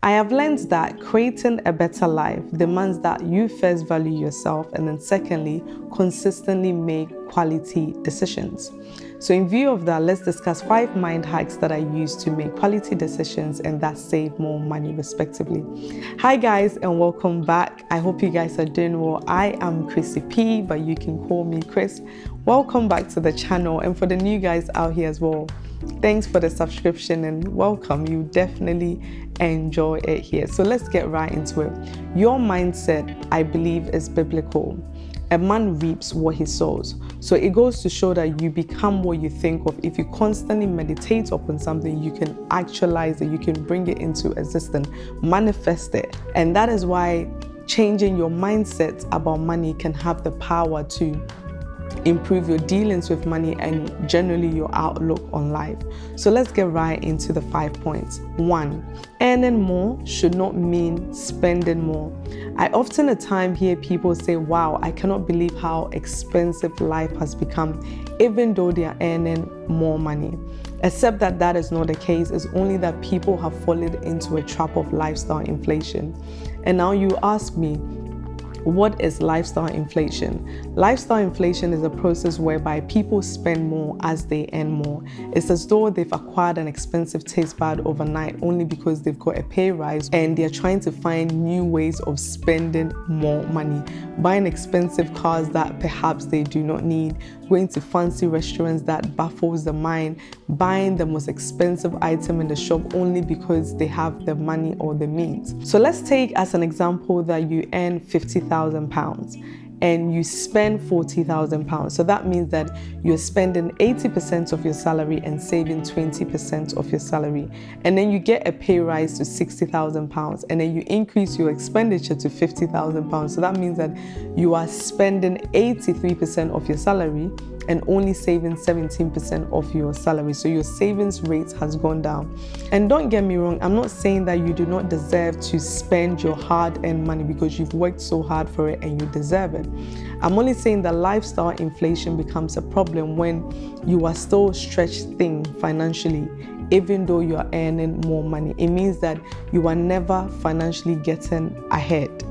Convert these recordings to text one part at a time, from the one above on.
I have learned that creating a better life demands that you first value yourself and then secondly, consistently make quality decisions. So in view of that, let's discuss 5 mind hacks that I use to make quality decisions and that save more money respectively. Hi guys and welcome back. I hope you guys are doing well. I am Chrissy P, but you can call me Chris. Welcome back to the channel, and for the new guys out here as well, thanks for the subscription and welcome. You definitely enjoy it here. So let's get right into it. Your mindset, I believe, is biblical. A man reaps what he sows. So it goes to show that you become what you think of. If you constantly meditate upon something, you can actualize it, you can bring it into existence, manifest it. And that is why changing your mindset about money can have the power to improve your dealings with money and generally your outlook on life. So let's get right into the 5 points. 1, earning more should not mean spending more. I often at times hear people say, wow, I cannot believe how expensive life has become, even though they are earning more money. Except that that is not the case. It's only that people have fallen into a trap of lifestyle inflation. And now you ask me, what is lifestyle inflation? Lifestyle inflation is a process whereby people spend more as they earn more. It's as though they've acquired an expensive taste bud overnight only because they've got a pay rise and they're trying to find new ways of spending more money. Buying expensive cars that perhaps they do not need, going to fancy restaurants that baffles the mind, buying the most expensive item in the shop only because they have the money or the means. So let's take as an example that you earn £50,000 and you spend £40,000. So that means that you're spending 80% of your salary and saving 20% of your salary. And then you get a pay rise to £60,000 and then you increase your expenditure to £50,000. So that means that you are spending 83% of your salary and only saving 17% of your salary. So your savings rate has gone down. And don't get me wrong, I'm not saying that you do not deserve to spend your hard-earned money because you've worked so hard for it and you deserve it. I'm only saying that lifestyle inflation becomes a problem when you are still stretched thin financially, even though you are earning more money. It means that you are never financially getting ahead.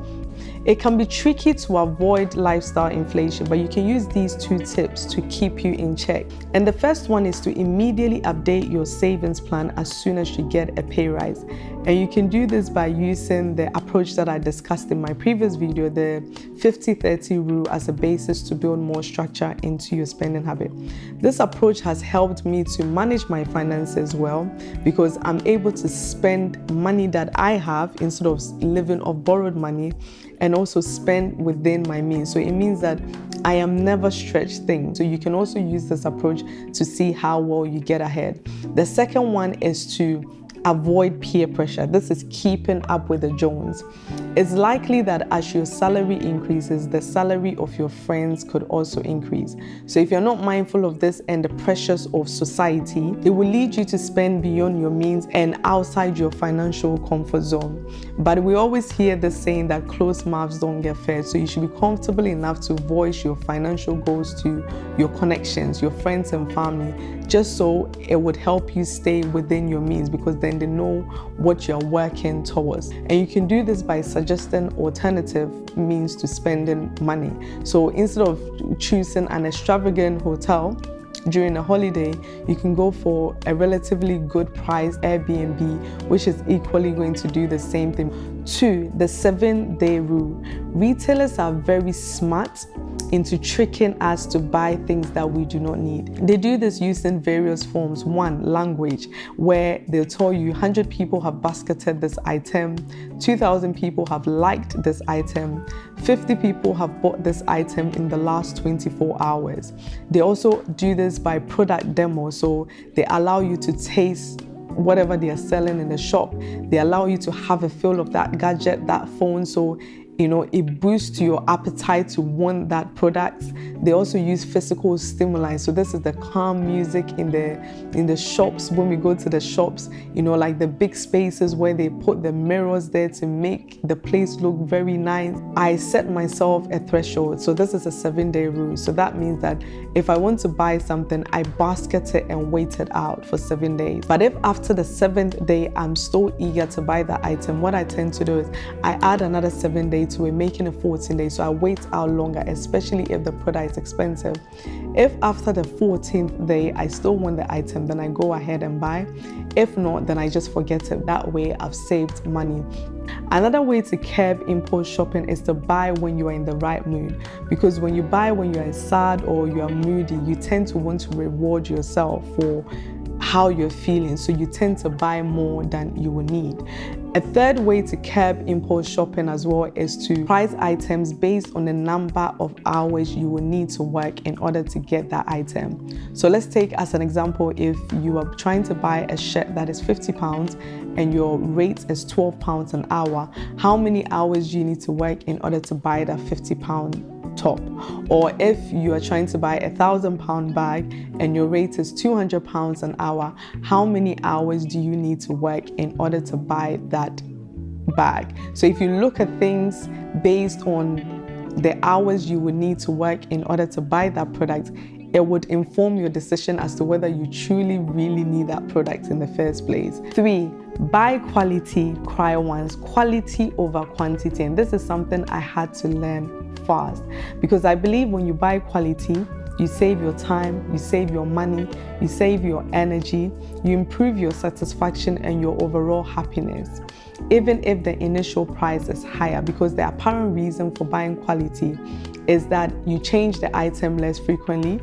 It can be tricky to avoid lifestyle inflation, but you can use these 2 tips to keep you in check. And the first one is to immediately update your savings plan as soon as you get a pay rise. And you can do this by using the approach that I discussed in my previous video, the 50-30 rule, as a basis to build more structure into your spending habit. This approach has helped me to manage my finances well because I'm able to spend money that I have instead of living off borrowed money, and also spend within my means. So it means that I am never stretched thin. So you can also use this approach to see how well you get ahead. The second one is to avoid peer pressure. This is keeping up with the Jones. It's likely that as your salary increases, the salary of your friends could also increase. So if you're not mindful of this and the pressures of society, it will lead you to spend beyond your means and outside your financial comfort zone. But we always hear this saying that closed mouths don't get fed. So you should be comfortable enough to voice your financial goals to your connections, your friends and family, just so it would help you stay within your means, because then they know what you're working towards. And you can do this by suggesting alternative means to spending money. So instead of choosing an extravagant hotel during a holiday, you can go for a relatively good price Airbnb, which is equally going to do the same thing. 2, the 7-day rule. Retailers are very smart into tricking us to buy things that we do not need. They do this using various forms. 1, language, where they'll tell you 100 people have basketed this item, 2,000 people have liked this item, 50 people have bought this item in the last 24 hours. They also do this by product demo, so they allow you to taste whatever they are selling in the shop. They allow you to have a feel of that gadget, that phone, so it boosts your appetite to want that product. They also use physical stimuli. So this is the calm music in the shops. When we go to the shops, like the big spaces where they put the mirrors there to make the place look very nice. I set myself a threshold. So this is a 7-day rule. So that means that if I want to buy something, I basket it and wait it out for 7 days. But if after the 7th day, I'm still eager to buy that item, what I tend to do is I add another 7 days to it, making it 14 days. So I wait out longer, especially if the product is expensive. If after the 14th day, I still want the item, then I go ahead and buy. If not, then I just forget it. That way I've saved money. Another way to curb impulse shopping is to buy when you are in the right mood. Because when you buy when you are sad or you are moody, you tend to want to reward yourself for how you're feeling. So you tend to buy more than you will need. A third way to curb impulse shopping as well is to price items based on the number of hours you will need to work in order to get that item. So let's take as an example, if you are trying to buy a shirt that is £50 and your rate is £12 an hour, how many hours do you need to work in order to buy that £50 top? Or if you are trying to buy £1,000 bag and your rate is £200 an hour, how many hours do you need to work in order to buy that bag? So if you look at things based on the hours you would need to work in order to buy that product, it would inform your decision as to whether you truly really need that product in the first place. 3, buy quality, cry once. Quality over quantity. And this is something I had to learn fast, because I believe when you buy quality, you save your time, you save your money, you save your energy, you improve your satisfaction and your overall happiness, even if the initial price is higher, because the apparent reason for buying quality is that you change the item less frequently,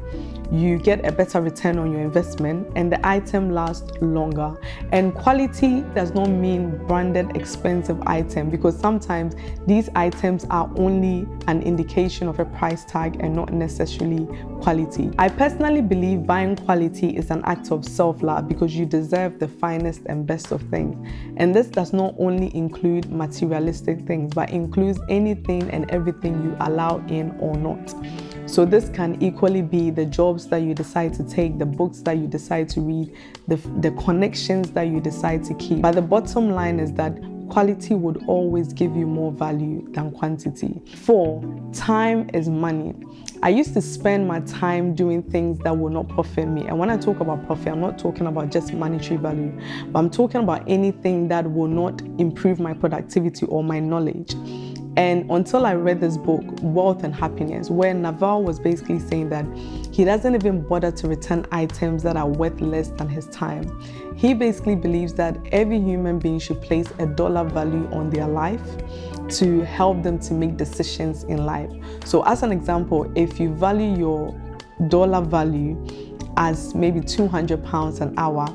you get a better return on your investment, and the item lasts longer. And quality does not mean branded expensive item, because sometimes these items are only an indication of a price tag and not necessarily quality. I personally believe buying quality is an act of self-love, because you deserve the finest and best of things. And this does not only include materialistic things, but includes anything and everything you allow in or not. So this can equally be the jobs that you decide to take, the books that you decide to read, the connections that you decide to keep. But the bottom line is that quality would always give you more value than quantity. 4, time is money. I used to spend my time doing things that will not profit me. And when I talk about profit, I'm not talking about just monetary value, but I'm talking about anything that will not improve my productivity or my knowledge. And until I read this book, Wealth and Happiness, where Naval was basically saying that he doesn't even bother to return items that are worth less than his time. He basically believes that every human being should place a dollar value on their life to help them to make decisions in life. So as an example, if you value your dollar value as maybe £200 an hour,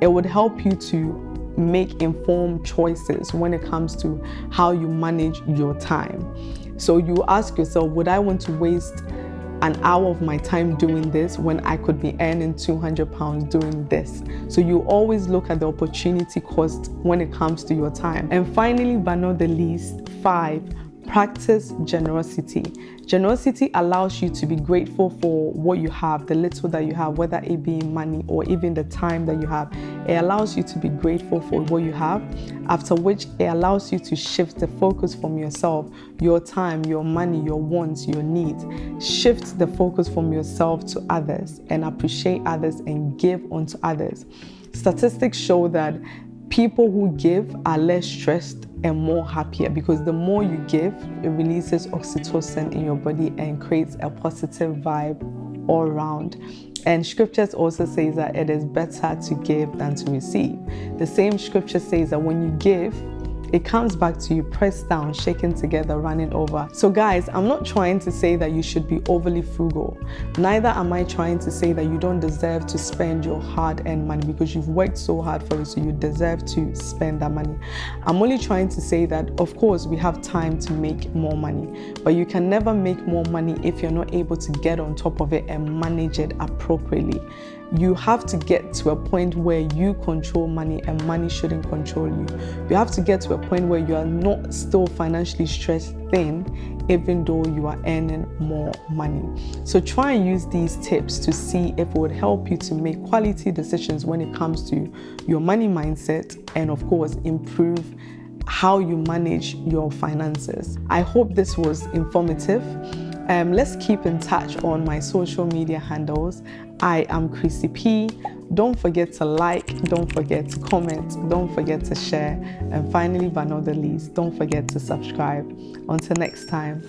it would help you to make informed choices when it comes to how you manage your time. So you ask yourself, would I want to waste an hour of my time doing this when I could be earning £200 doing this? So you always look at the opportunity cost when it comes to your time. And finally, but not the least, 5, practice generosity. Generosity allows you to be grateful for what you have, the little that you have, whether it be money or even the time that you have. It allows you to be grateful for what you have, after which it allows you to shift the focus from yourself, your time, your money, your wants, your needs. Shift the focus from yourself to others and appreciate others and give unto others. Statistics show that people who give are less stressed and more happier, because the more you give, it releases oxytocin in your body and creates a positive vibe all around. And scriptures also says that it is better to give than to receive. The same scripture says that when you give, it comes back to you pressed down, shaken together, running over. So guys, I'm not trying to say that you should be overly frugal. Neither am I trying to say that you don't deserve to spend your hard-earned money, because you've worked so hard for it, so you deserve to spend that money. I'm only trying to say that, of course, we have time to make more money, but you can never make more money if you're not able to get on top of it and manage it appropriately. you have to get to a point where you control money and money shouldn't control you. You have to get to a point where you are not still financially stressed thin, even though you are earning more money. So try and use these tips to see if it would help you to make quality decisions when it comes to your money mindset, and of course improve how you manage your finances. I hope this was informative. Let's keep in touch on my social media handles. I am Chrissy P. Don't forget to like, don't forget to comment, don't forget to share, and finally but not the least, don't forget to subscribe. Until next time,